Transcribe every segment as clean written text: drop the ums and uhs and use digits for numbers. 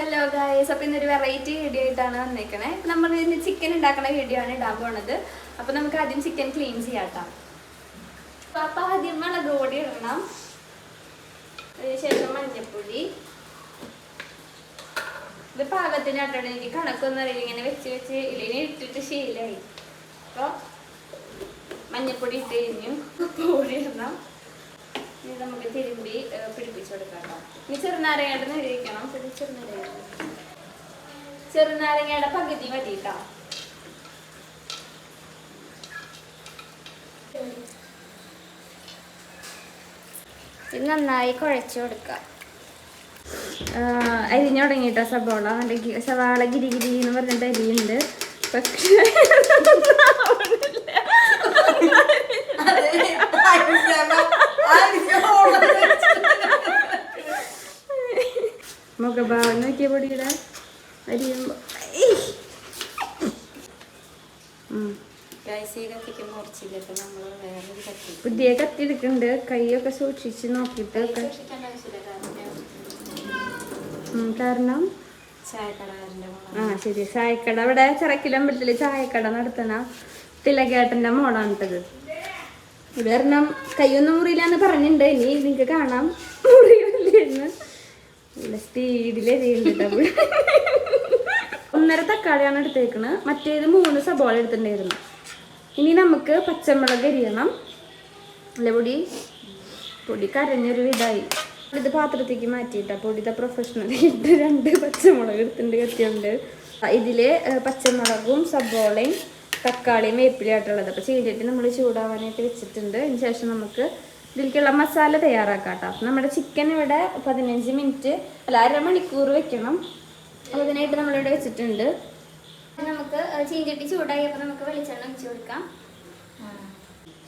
Hello guys, അപ്പോൾ ഇന്നൊരു variety video ആയിട്ടാണ് വന്നേക്കണേ. നമ്മൾ ഇന്ന് ചിക്കൻ ഉണ്ടാക്കുന്ന വീഡിയോ ആണ് ഇടാൻ പോണത്. അപ്പോൾ നമുക്ക് ആദ്യം ചിക്കൻ ക്ലീൻ ചെയ്യാം. അപ്പോൾ ആദ്യം മുളക് പൊടി ഇടണം, അതിനുശേഷം മഞ്ഞൾപ്പൊടി. ഇത് പാകത്തിനായിട്ടാണ്, എനിക്ക് കണക്കൊന്നും അറിയില്ല, ഇങ്ങനെ വെച്ച് വെച്ച് ഇല്ലെങ്കിൽ ഇട്ടിട്ട് ശീലമായി. അപ്പോൾ മഞ്ഞൾപ്പൊടി ഇട്ട് കഴിഞ്ഞു, പൊടി ഇടണം. ഇനി നമുക്ക് തിരുമ്പി പിടിപ്പിച്ചു കൊടുക്കാം. ഇനി ചെറുനാരങ്ങയുടെ നിഴയിക്കണം. ചെറുനാരങ്ങയുടെ പകുതി മതി കേട്ടോ. ഇത് നന്നായി കുഴച്ചു കൊടുക്കാം. അരിഞ്ഞു തുടങ്ങിയിട്ടോ സവാള. സവാള ഗിരിഗിരി എന്ന് പറഞ്ഞിട്ട് അരിയുണ്ട്. പക്ഷേ മുഖഭാവം നോക്കിയ പൊടിയുടെ അരിയുമ്പോ പുതിയ കത്തി എടുക്കുന്നുണ്ട്. കൈയൊക്കെ സൂക്ഷിച്ച് നോക്കിട്ട്. കാരണം ശരി, ചായക്കട ഇവിടെ ചിറക്കിലമ്പലത്തില് ചായക്കട നടത്തണ തിലകേട്ടന്റെ മോളാണിട്ടത്. ഇത് കാരണം കൈയൊന്നും മുറിയില്ലാന്ന് പറഞ്ഞിട്ടുണ്ട്. ഇനി നിങ്ങക്ക് കാണാം മുറിയില്ലെന്ന്. നല്ല സ്പീഡിലെരിയുന്നുണ്ട്. 1.5 തക്കാളിയാണ് എടുത്തേക്കണ്. മറ്റേത് 3 സബോള എടുത്തിട്ടുണ്ടായിരുന്നു. ഇനി നമുക്ക് പച്ചമുളക് എരിയണം. അല്ല പൊടി കരഞ്ഞൊരു വിധായി. ഇത് പാത്രത്തേക്ക് മാറ്റിയിട്ട പൊടിയുടെ പ്രൊഫഷണൽ ഇട്ട് 2 പച്ചമുളക് എടുത്തിട്ടുണ്ട് കത്തിയുണ്ട്. ഇതില് പച്ചമുളകും സബോളയും തക്കാളിയും വേപ്പിലയായിട്ടുള്ളത്. അപ്പോൾ ചീനിട്ട് നമ്മൾ ചൂടാവാനായിട്ട് വെച്ചിട്ടുണ്ട്. അതിന് ശേഷം നമുക്ക് ഇതിലേക്കുള്ള മസാല തയ്യാറാക്കാം കേട്ടോ. നമ്മുടെ ചിക്കൻ ഇവിടെ 15 മിനിറ്റ് അല്ല 1/2 മണിക്കൂർ വെക്കണം. അപ്പോൾ അതിനായിട്ട് നമ്മളിവിടെ വെച്ചിട്ടുണ്ട്. നമുക്ക് ചീഞ്ചട്ടി ചൂടായി. അപ്പോൾ നമുക്ക് വെളിച്ചെണ്ണ ഒഴിച്ച് കൊടുക്കാം.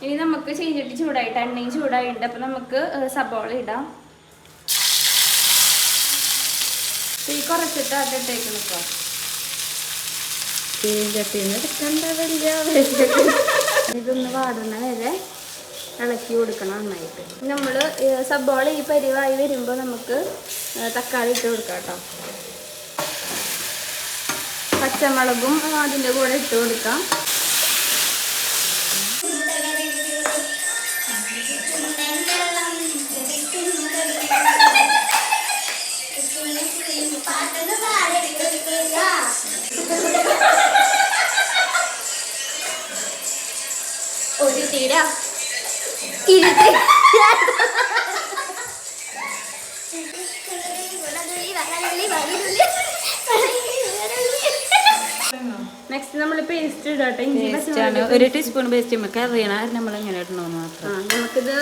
ഇനി നമുക്ക് ചീഞ്ചട്ടി ചൂടായിട്ട് എണ്ണയും ചൂടായിട്ടുണ്ട്. അപ്പോൾ നമുക്ക് സബോള ഇടാം. തീ കുറച്ചിട്ട് അത് ഇട്ടേക്കണം. ഇപ്പോൾ ചീഞ്ചട്ടിന്ന് എടുക്കണ്ട വലിയ ഇതൊന്ന് വാടുന്ന വരെ ഇളക്കി കൊടുക്കണം നന്നായിട്ട്. നമ്മൾ സബോള ഈ പരിവായി വരുമ്പോൾ നമുക്ക് തക്കാളി ഇട്ട് കൊടുക്കാം കേട്ടോ. പച്ചമുളകും അതിൻ്റെ കൂടെ ഇട്ട് കൊടുക്കാം. ഒരു തീര നെക്സ്റ്റ് നമ്മൾ പേസ്റ്റ് ഇടാട്ടെ. 1 ടീസ്പൂൺ പേസ്റ്റ് നമുക്ക് അറിയണം നമ്മൾ എങ്ങനെ ഇടണമെന്ന് മാത്രം. നമുക്കിത്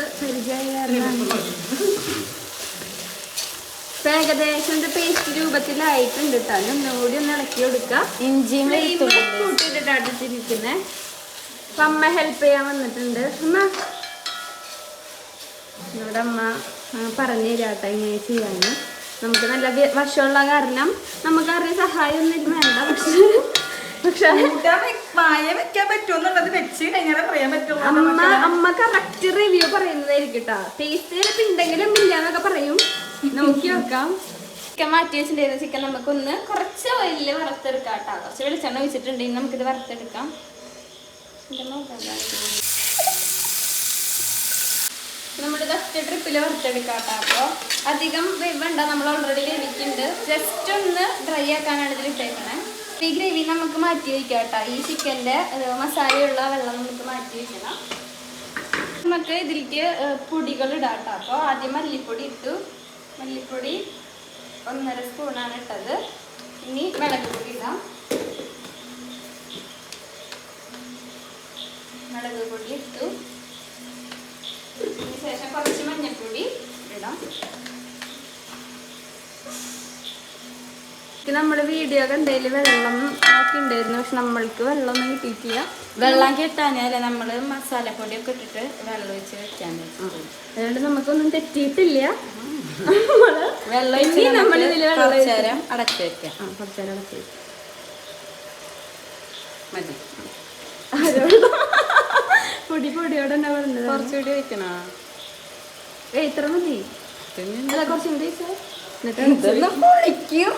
ഏകദേശം പേസ്റ്റ് രൂപത്തിലായിട്ടുണ്ട് കേട്ടോ. ഒന്നും കൂടി ഒന്ന് ഇളക്കി കൊടുക്കാം. ഇഞ്ചിയും കൂട്ടിയിട്ടിട്ടിരിക്കുന്നേ. അപ്പം അമ്മ ഹെൽപ്പ് ചെയ്യാൻ വന്നിട്ടുണ്ട്. നമ്മുടെ അമ്മ പറഞ്ഞു തരാട്ടോ ഇങ്ങനെ ചെയ്യാന്. നമുക്ക് നല്ല വശമുള്ള കാരണം നമുക്ക് ആരുടെയും സഹായം ഒന്നും വേണ്ട. പക്ഷെ അമ്മ കറക്റ്റ് റിവ്യൂ പറയുന്നതായിരിക്കും കേട്ടോ. ടേസ്റ്റ് ചിലപ്പോൾ ഉണ്ടെങ്കിലും ഇല്ലാന്നൊക്കെ പറയും. നോക്കി നോക്കാം. ചിക്കൻ മാറ്റി വെച്ചിട്ടുണ്ടായിരുന്ന ചിക്കൻ നമുക്കൊന്ന് കുറച്ച് ഓയിലിൽ വറുത്തെടുക്കാം കേട്ടോ. കുറച്ച് വെളിച്ചെണ്ണ ഒഴിച്ചിട്ടുണ്ടെങ്കിൽ നമുക്കിത് വറുത്തെടുക്കാം. നമ്മളിത് ഒറ്റ ട്രിപ്പിൽ വറുത്തെടുക്കാം കേട്ടോ. അപ്പോൾ അധികം വേണ്ട, നമ്മൾ ഓൾറെഡി വേവിക്കുന്നുണ്ട്. ജസ്റ്റ് ഒന്ന് ഡ്രൈ ആക്കാനാണ് ഇതിൽ ഇട്ടേക്കണേ. ഈ ഗ്രേവി നമുക്ക് മാറ്റി വയ്ക്കാം കേട്ടോ. ഈ ചിക്കൻ്റെ മസാലയുള്ള വെള്ളം നമുക്ക് മാറ്റി വയ്ക്കണം. നമുക്ക് ഇതിലേക്ക് പൊടികൾ ഇടാം കേട്ടോ. അപ്പോൾ ആദ്യം മല്ലിപ്പൊടി ഇട്ടു. മല്ലിപ്പൊടി 1.5 സ്പൂണാണ് ഇട്ടത്. ഇനി മുളക് പൊടി ഇടാം. മുളക് പൊടി ഇട്ടു. അതിന് ശേഷം കുറച്ച് മഞ്ഞൾപ്പൊടി ഇടാം. നമ്മൾ വീഡിയോ കണ്ടതിൽ വെള്ളം ഒക്കെ ഉണ്ടായിരുന്നു. പക്ഷെ നമ്മൾക്ക് വെള്ളമൊന്നും കിട്ടിയിട്ടില്ല. വെള്ളം കിട്ടാഞ്ഞാലേ നമ്മൾ മസാലപ്പൊടിയൊക്കെ ഇട്ടിട്ട് വെള്ളം ഒഴിച്ച് വെക്കാൻ പറ്റും. അതുകൊണ്ട് നമുക്കൊന്നും തെറ്റിയിട്ടില്ല. വെള്ളം നമ്മളിതിൽ കുറച്ച് നേരം അടച്ചു വെക്കാം. കുറച്ച് നേരം അടച്ചു വെക്കാം. മതി. പൊടിയോടെ തന്നെ പറഞ്ഞത്. കുറച്ചുകൂടി വെക്കണോ? ഇത്ര മതി. കുറച്ചും കൂടി പൊളിക്കും.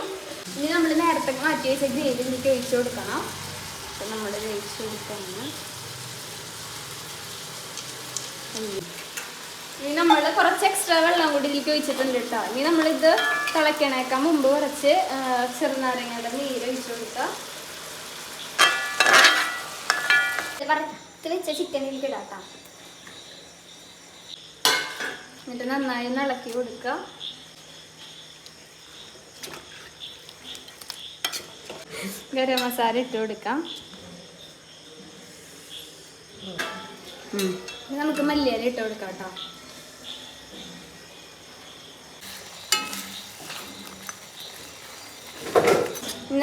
മാറ്റി വെച്ച ഗ്രേവി ഇതിലേക്ക് ഒഴിച്ചു കൊടുക്കണം. അപ്പം നമ്മൾ ഒഴിച്ചു കൊടുക്കണം. ഇനി നമ്മൾ കുറച്ച് എക്സ്ട്രാ വെള്ളം കൂടി ഇതിലേക്ക് ഒഴിച്ചിട്ടുണ്ട് കേട്ടോ. ഇനി നമ്മളിത് തിളയ്ക്കണേക്കാൻ മുമ്പ് കുറച്ച് ചെറുനാരങ്ങയുടെ നീര് ഒഴിച്ചു കൊടുക്കുക. വറുത്ത് വെച്ച ചിക്കനിലേക്ക് ഇടാം കേട്ടോ. എന്നിട്ട് നന്നായി ഇളക്കി കൊടുക്കുക. ഗരം മസാല ഇട്ട് കൊടുക്കാം. നമുക്ക് മല്ലിയില ഇട്ട് കൊടുക്കാം കേട്ടോ.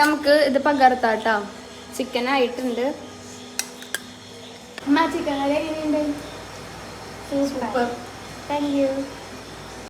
നമുക്ക് ഇത് പകർത്താം കേട്ടോ. ചിക്കൻ ആയിട്ടുണ്ട്. ചിക്കൻ കറി എങ്ങനെയുണ്ട്? സൂപ്പർ. Thank you.